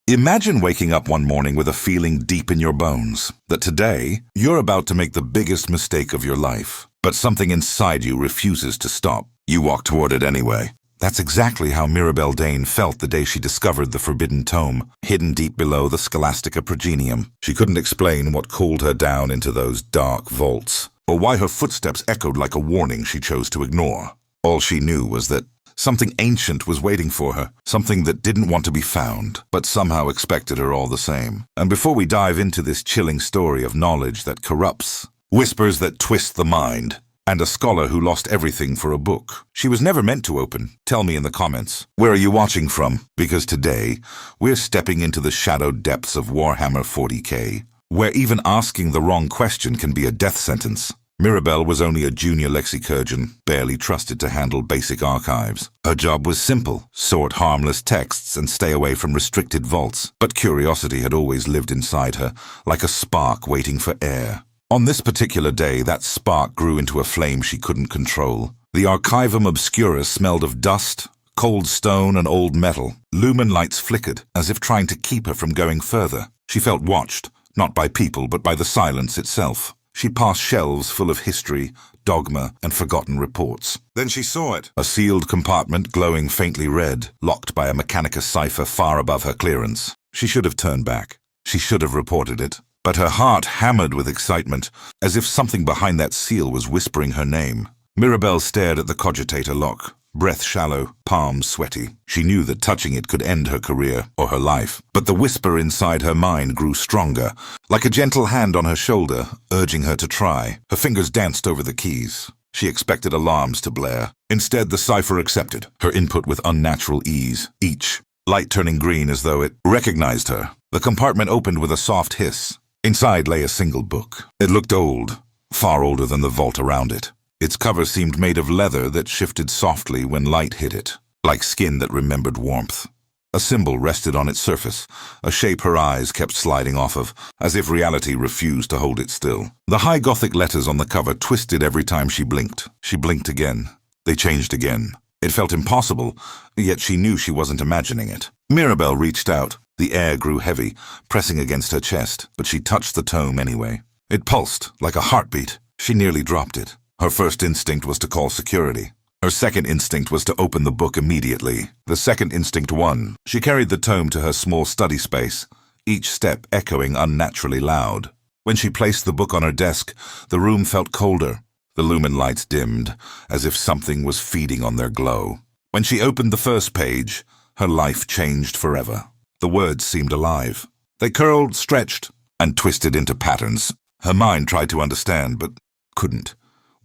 Imagine waking up one morning with a feeling deep in your bones that today you're about to make the biggest mistake of your life, but something inside you refuses to stop. You walk toward it anyway. That's exactly how Mirabelle Dane felt the day she discovered the forbidden tome, hidden deep below the Scholastica Progenium. She couldn't explain what called her down into those dark vaults, or why her footsteps echoed like a warning she chose to ignore. All she knew was that something ancient was waiting for her, something that didn't want to be found, but somehow expected her all the same. And before we dive into this chilling story of knowledge that corrupts, whispers that twist the mind, and a scholar who lost everything for a book she was never meant to open, tell me in the comments, where are you watching from? Because today, we're stepping into the shadowed depths of Warhammer 40K, where even asking the wrong question can be a death sentence. Mirabelle was only a junior lexicurgon, barely trusted to handle basic archives. Her job was simple: sort harmless texts and stay away from restricted vaults. But curiosity had always lived inside her, like a spark waiting for air. On this particular day, that spark grew into a flame she couldn't control. The Archivum Obscura smelled of dust, cold stone, and old metal. Lumen lights flickered, as if trying to keep her from going further. She felt watched, not by people, but by the silence itself. She passed shelves full of history, dogma, and forgotten reports. Then she saw it. A sealed compartment glowing faintly red, locked by a mechanicus cipher far above her clearance. She should have turned back. She should have reported it. But her heart hammered with excitement, as if something behind that seal was whispering her name. Mirabelle stared at the cogitator lock, breath shallow, palms sweaty. She knew that touching it could end her career or her life. But the whisper inside her mind grew stronger, like a gentle hand on her shoulder, urging her to try. Her fingers danced over the keys. She expected alarms to blare. Instead, the cipher accepted, her input with unnatural ease, each light turning green as though it recognized her. The compartment opened with a soft hiss. Inside lay a single book. It looked old, far older than the vault around it. Its cover seemed made of leather that shifted softly when light hit it, like skin that remembered warmth. A symbol rested on its surface, a shape her eyes kept sliding off of, as if reality refused to hold it still. The high Gothic letters on the cover twisted every time she blinked. She blinked again. They changed again. It felt impossible, yet she knew she wasn't imagining it. Mirabelle reached out. The air grew heavy, pressing against her chest, but she touched the tome anyway. It pulsed like a heartbeat. She nearly dropped it. Her first instinct was to call security. Her second instinct was to open the book immediately. The second instinct won. She carried the tome to her small study space, each step echoing unnaturally loud. When she placed the book on her desk, the room felt colder. The lumen lights dimmed, as if something was feeding on their glow. When she opened the first page, her life changed forever. The words seemed alive. They curled, stretched, and twisted into patterns. Her mind tried to understand, but couldn't.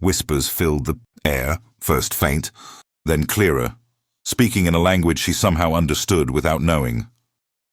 Whispers filled the air, first faint, then clearer, speaking in a language she somehow understood without knowing.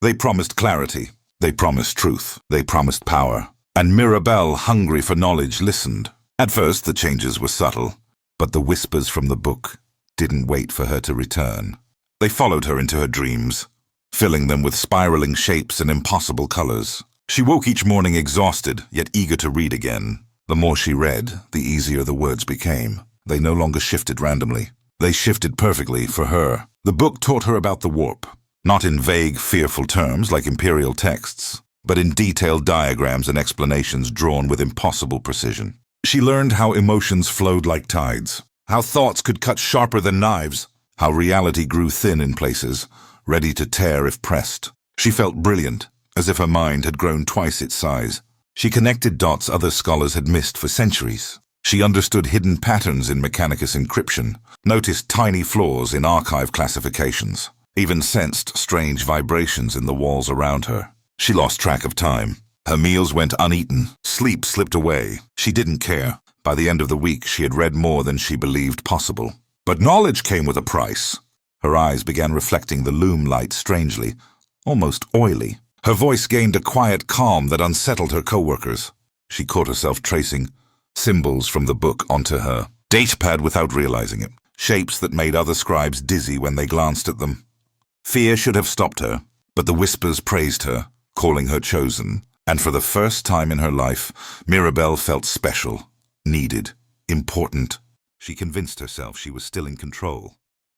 They promised clarity. They promised truth. They promised power. And Mirabelle, hungry for knowledge, listened. At first, the changes were subtle, but the whispers from the book didn't wait for her to return. They followed her into her dreams, filling them with spiraling shapes and impossible colors. She woke each morning exhausted, yet eager to read again. The more she read, the easier the words became. They no longer shifted randomly. They shifted perfectly for her. The book taught her about the warp, not in vague, fearful terms like imperial texts, but in detailed diagrams and explanations drawn with impossible precision. She learned how emotions flowed like tides, how thoughts could cut sharper than knives, how reality grew thin in places, ready to tear if pressed. She felt brilliant, as if her mind had grown twice its size. She connected dots other scholars had missed for centuries. She understood hidden patterns in mechanicus encryption, noticed tiny flaws in archive classifications, even sensed strange vibrations in the walls around her. She lost track of time. Her meals went uneaten. Sleep slipped away. She didn't care. By the end of the week, she had read more than she believed possible. But knowledge came with a price. Her eyes began reflecting the loom light strangely, almost oily. Her voice gained a quiet calm that unsettled her co-workers. She caught herself tracing symbols from the book onto her datapad without realizing it, shapes that made other scribes dizzy when they glanced at them. Fear should have stopped her, but the whispers praised her, calling her chosen. And for the first time in her life, Mirabelle felt special, needed, important. She convinced herself she was still in control.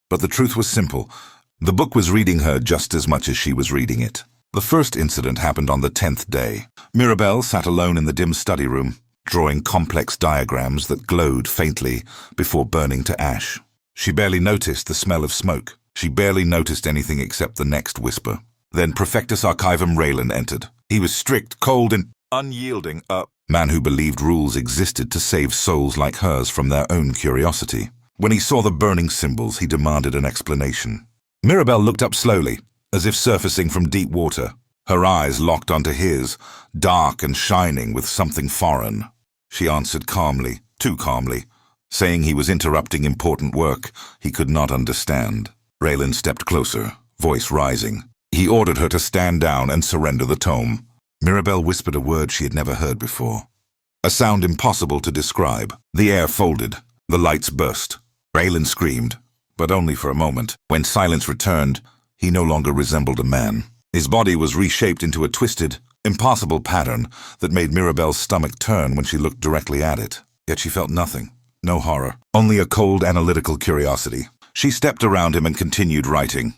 But the truth was simple. The book was reading her just as much as she was reading it. The first incident happened on the 10th day. Mirabelle sat alone in the dim study room, drawing complex diagrams that glowed faintly before burning to ash. She barely noticed the smell of smoke. She barely noticed anything except the next whisper. Then Prefectus Archivum Raylan entered. He was strict, cold, and unyielding, a man who believed rules existed to save souls like hers from their own curiosity. When he saw the burning symbols, he demanded an explanation. Mirabelle looked up slowly, as if surfacing from deep water. Her eyes locked onto his, dark and shining with something foreign. She answered calmly, too calmly, saying he was interrupting important work he could not understand. Raylan stepped closer, voice rising. He ordered her to stand down and surrender the tome. Mirabelle whispered a word she had never heard before. A sound impossible to describe. The air folded. The lights burst. Raylan screamed, but only for a moment. When silence returned, he no longer resembled a man. His body was reshaped into a twisted, impossible pattern that made Mirabelle's stomach turn when she looked directly at it. Yet she felt nothing. No horror. Only a cold, analytical curiosity. She stepped around him and continued writing.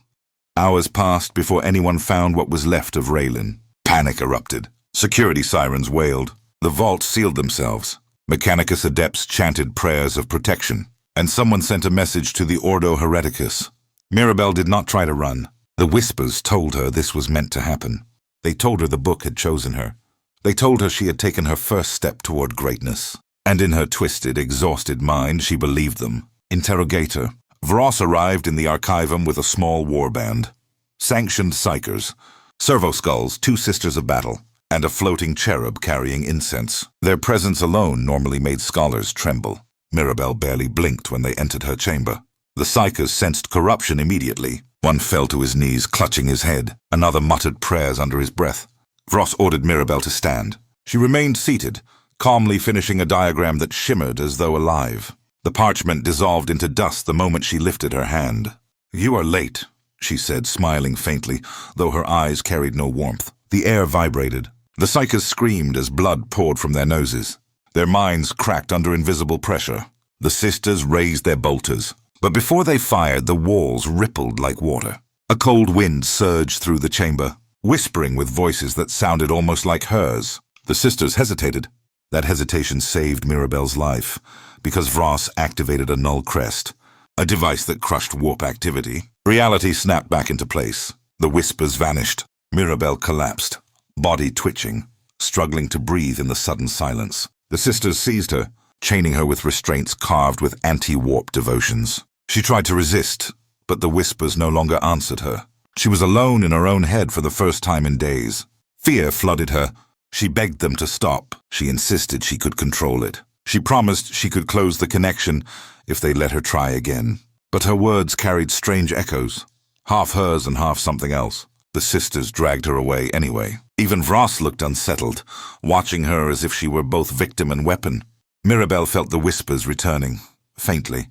Hours passed before anyone found what was left of Raylan. Panic erupted. Security sirens wailed. The vaults sealed themselves. Mechanicus adepts chanted prayers of protection. And someone sent a message to the Ordo Hereticus. Mirabelle did not try to run. The whispers told her this was meant to happen. They told her the book had chosen her. They told her she had taken her first step toward greatness. And in her twisted, exhausted mind, she believed them. Interrogator. Vross arrived in the Archivum with a small warband. Sanctioned psychers. Servo skulls, 2 sisters of battle, and a floating cherub carrying incense. Their presence alone normally made scholars tremble. Mirabelle barely blinked when they entered her chamber. The psychers sensed corruption immediately. One fell to his knees, clutching his head. Another muttered prayers under his breath. Vross ordered Mirabelle to stand. She remained seated, calmly finishing a diagram that shimmered as though alive. The parchment dissolved into dust the moment she lifted her hand. "You are late," she said, smiling faintly, though her eyes carried no warmth. The air vibrated. The psychers screamed as blood poured from their noses. Their minds cracked under invisible pressure. The sisters raised their bolters. But before they fired, the walls rippled like water. A cold wind surged through the chamber, whispering with voices that sounded almost like hers. The sisters hesitated. That hesitation saved Mirabelle's life, because Vross activated a null crest, a device that crushed warp activity. Reality snapped back into place. The whispers vanished. Mirabelle collapsed, body twitching, struggling to breathe in the sudden silence. The sisters seized her, chaining her with restraints carved with anti-warp devotions. She tried to resist, but the whispers no longer answered her. She was alone in her own head for the first time in days. Fear flooded her. She begged them to stop. She insisted she could control it. She promised she could close the connection if they let her try again. But her words carried strange echoes, half hers and half something else. The sisters dragged her away anyway. Even Vross looked unsettled, watching her as if she were both victim and weapon. Mirabelle felt the whispers returning, faintly,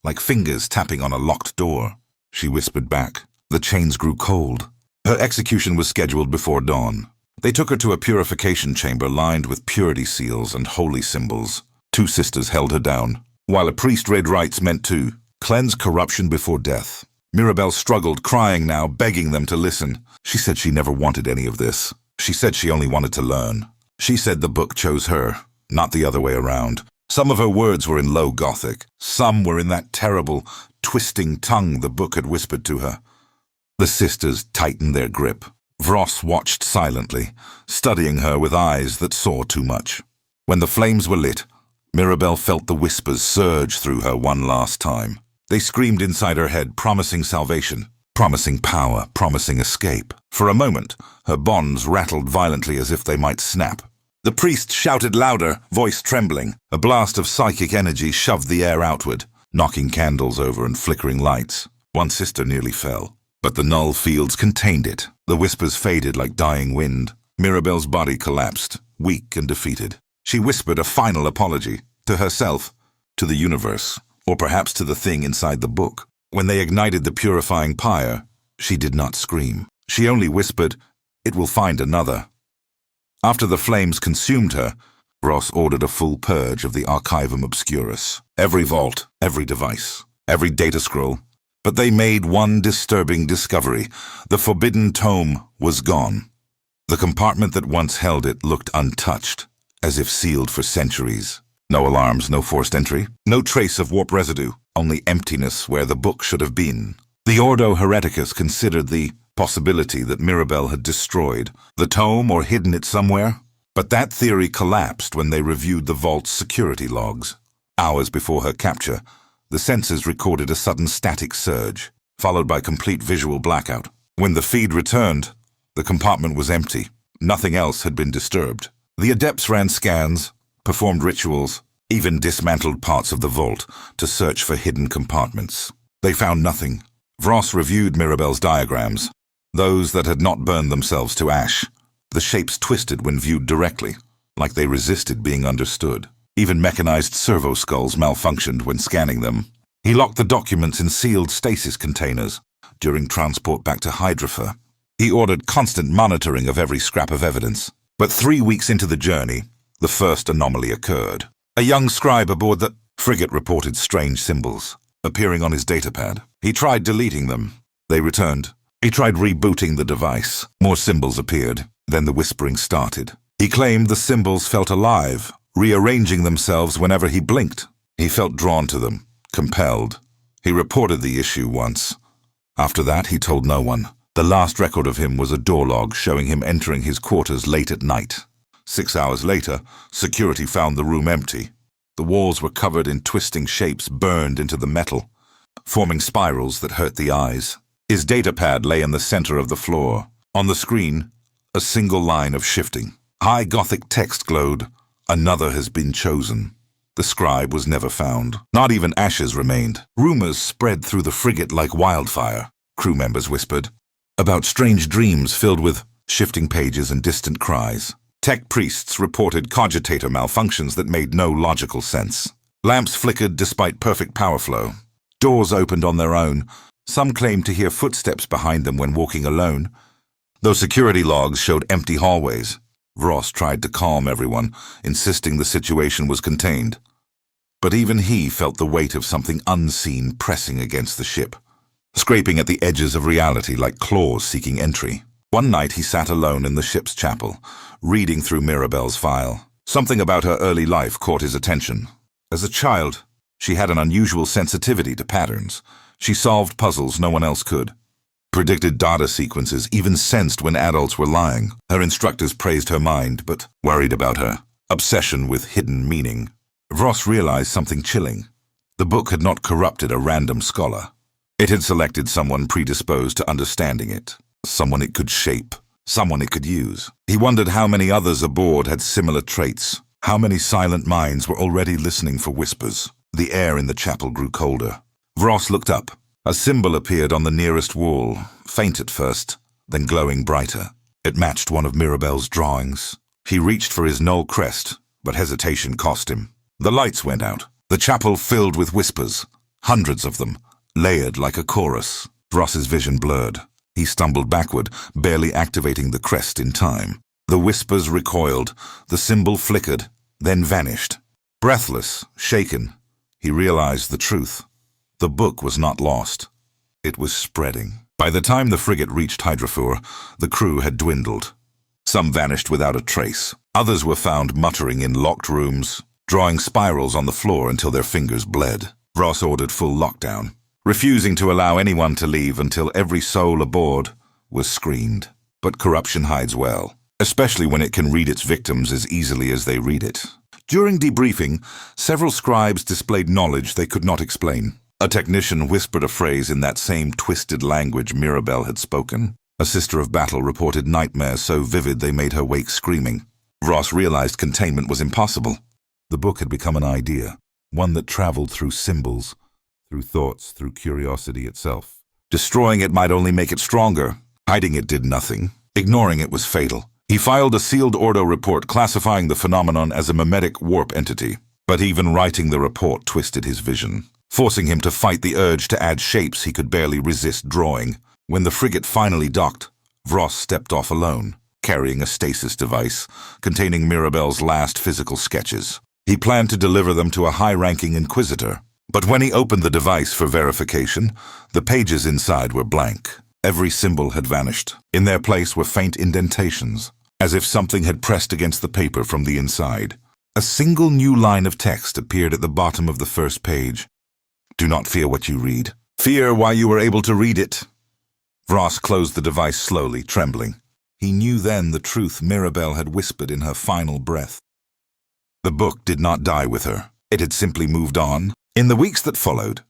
like fingers tapping on a locked door. She whispered back. The chains grew cold. Her execution was scheduled before dawn. They took her to a purification chamber lined with purity seals and holy symbols. 2 sisters held her down, while a priest read rites meant to cleanse corruption before death. Mirabelle struggled, crying now, begging them to listen. She said she never wanted any of this. She said she only wanted to learn. She said the book chose her, not the other way around. Some of her words were in low Gothic. Some were in that terrible, twisting tongue the book had whispered to her. The sisters tightened their grip. Vross watched silently, studying her with eyes that saw too much. When the flames were lit, Mirabelle felt the whispers surge through her one last time. They screamed inside her head, promising salvation, promising power, promising escape. For a moment, her bonds rattled violently as if they might snap. The priest shouted louder, voice trembling. A blast of psychic energy shoved the air outward, knocking candles over and flickering lights. One sister nearly fell, but the null fields contained it. The whispers faded like dying wind. Mirabelle's body collapsed, weak and defeated. She whispered a final apology, to herself, to the universe, or perhaps to the thing inside the book. When they ignited the purifying pyre, she did not scream. She only whispered, "It will find another." After the flames consumed her, Ross ordered a full purge of the Archivum Obscurus. Every vault, every device, every data scroll, But they made one disturbing discovery. The forbidden tome was gone. The compartment that once held it looked untouched, as if sealed for centuries. No alarms, no forced entry, no trace of warp residue, only emptiness where the book should have been. The Ordo Hereticus considered the possibility that Mirabelle had destroyed the tome or hidden it somewhere, but that theory collapsed when they reviewed the vault's security logs. Hours before her capture, the sensors recorded a sudden static surge, followed by complete visual blackout. When the feed returned, the compartment was empty. Nothing else had been disturbed. The adepts ran scans, performed rituals, even dismantled parts of the vault to search for hidden compartments. They found nothing. Vross reviewed Mirabelle's diagrams, those that had not burned themselves to ash. The shapes twisted when viewed directly, like they resisted being understood. Even mechanized servo skulls malfunctioned when scanning them. He locked the documents in sealed stasis containers during transport back to Hydrafer. He ordered constant monitoring of every scrap of evidence. But 3 weeks into the journey, the first anomaly occurred. A young scribe aboard the frigate reported strange symbols appearing on his datapad. He tried deleting them. They returned. He tried rebooting the device. More symbols appeared. Then the whispering started. He claimed the symbols felt alive, rearranging themselves whenever he blinked. He felt drawn to them, compelled. He reported the issue once. After that, he told no one. The last record of him was a door log showing him entering his quarters late at night. 6 hours later, security found the room empty. The walls were covered in twisting shapes burned into the metal, forming spirals that hurt the eyes. His datapad lay in the center of the floor. On the screen, a single line of shifting. High Gothic text glowed, "Another has been chosen." The scribe was never found. Not even ashes remained. Rumors spread through the frigate like wildfire, crew members whispered, about strange dreams filled with shifting pages and distant cries. Tech priests reported cogitator malfunctions that made no logical sense. Lamps flickered despite perfect power flow. Doors opened on their own. Some claimed to hear footsteps behind them when walking alone. Those security logs showed empty hallways. Vross tried to calm everyone, insisting the situation was contained. But even he felt the weight of something unseen pressing against the ship, scraping at the edges of reality like claws seeking entry. One night he sat alone in the ship's chapel, reading through Mirabelle's file. Something about her early life caught his attention. As a child, she had an unusual sensitivity to patterns. She solved puzzles no one else could. Predicted data sequences, even sensed when adults were lying. Her instructors praised her mind, but worried about her obsession with hidden meaning. Vross realized something chilling. The book had not corrupted a random scholar. It had selected someone predisposed to understanding it. Someone it could shape, someone it could use. He wondered how many others aboard had similar traits, how many silent minds were already listening for whispers. The air in the chapel grew colder. Vross looked up. A symbol appeared on the nearest wall, faint at first, then glowing brighter. It matched one of Mirabelle's drawings. He reached for his null crest, but hesitation cost him. The lights went out. The chapel filled with whispers, hundreds of them, layered like a chorus. Vross's vision blurred. He stumbled backward, barely activating the crest in time. The whispers recoiled, the symbol flickered, then vanished. Breathless, shaken, he realized the truth. The book was not lost. It was spreading. By the time the frigate reached Hydrafer, the crew had dwindled. Some vanished without a trace. Others were found muttering in locked rooms, drawing spirals on the floor until their fingers bled. Vross ordered full lockdown, refusing to allow anyone to leave until every soul aboard was screened. But corruption hides well, especially when it can read its victims as easily as they read it. During debriefing, several scribes displayed knowledge they could not explain. A technician whispered a phrase in that same twisted language Mirabelle had spoken. A sister of battle reported nightmares so vivid they made her wake screaming. Vross realized containment was impossible. The book had become an idea, one that traveled through symbols, through thoughts, through curiosity itself. Destroying it might only make it stronger. Hiding it did nothing. Ignoring it was fatal. He filed a sealed Ordo report classifying the phenomenon as a mimetic warp entity. But even writing the report twisted his vision, forcing him to fight the urge to add shapes he could barely resist drawing. When the frigate finally docked, Vross stepped off alone, carrying a stasis device containing Mirabelle's last physical sketches. He planned to deliver them to a high-ranking inquisitor, But when he opened the device for verification, the pages inside were blank. Every symbol had vanished. In their place were faint indentations, as if something had pressed against the paper from the inside. A single new line of text appeared at the bottom of the first page. Do not fear what you read. Fear why you were able to read it. Vross closed the device slowly, trembling. He knew then the truth Mirabelle had whispered in her final breath. The book did not die with her. It had simply moved on. In the weeks that followed,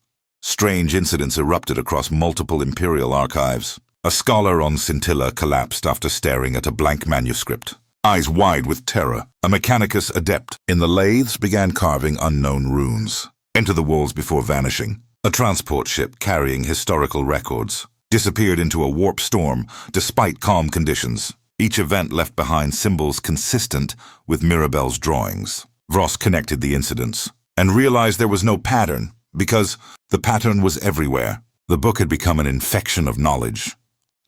strange incidents erupted across multiple Imperial archives. A scholar on Scintilla collapsed after staring at a blank manuscript, eyes wide with terror. A mechanicus adept in the lathes began carving unknown runes into the walls before vanishing. A transport ship carrying historical records disappeared into a warp storm despite calm conditions. Each event left behind symbols consistent with Mirabelle's drawings. Vross connected the incidents and realized there was no pattern because the pattern was everywhere. The book had become an infection of knowledge.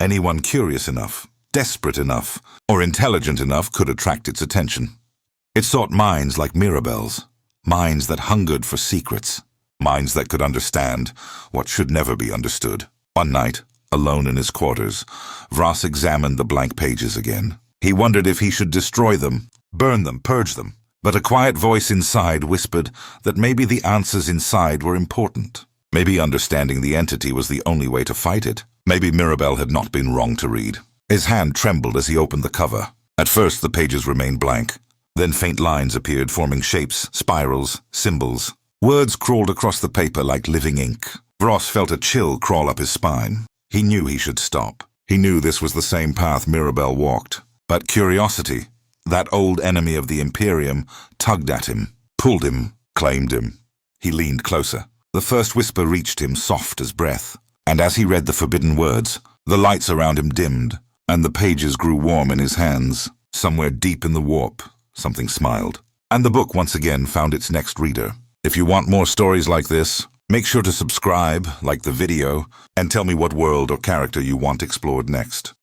Anyone curious enough, desperate enough, or intelligent enough could attract its attention. It sought minds like Mirabelle's, minds that hungered for secrets, minds that could understand what should never be understood. One night, alone in his quarters, Vross examined the blank pages again. He wondered if he should destroy them, burn them, purge them. But a quiet voice inside whispered that maybe the answers inside were important. Maybe understanding the entity was the only way to fight it. Maybe Mirabelle had not been wrong to read. His hand trembled as he opened the cover. At first the pages remained blank. Then faint lines appeared, forming shapes, spirals, symbols. Words crawled across the paper like living ink. Vross felt a chill crawl up his spine. He knew he should stop. He knew this was the same path Mirabelle walked. But curiosity, that old enemy of the Imperium, tugged at him, pulled him, claimed him. He leaned closer. The first whisper reached him, soft as breath. And as he read the forbidden words, the lights around him dimmed, and the pages grew warm in his hands. Somewhere deep in the warp, something smiled. And the book once again found its next reader. If you want more stories like this, make sure to subscribe, like the video, and tell me what world or character you want explored next.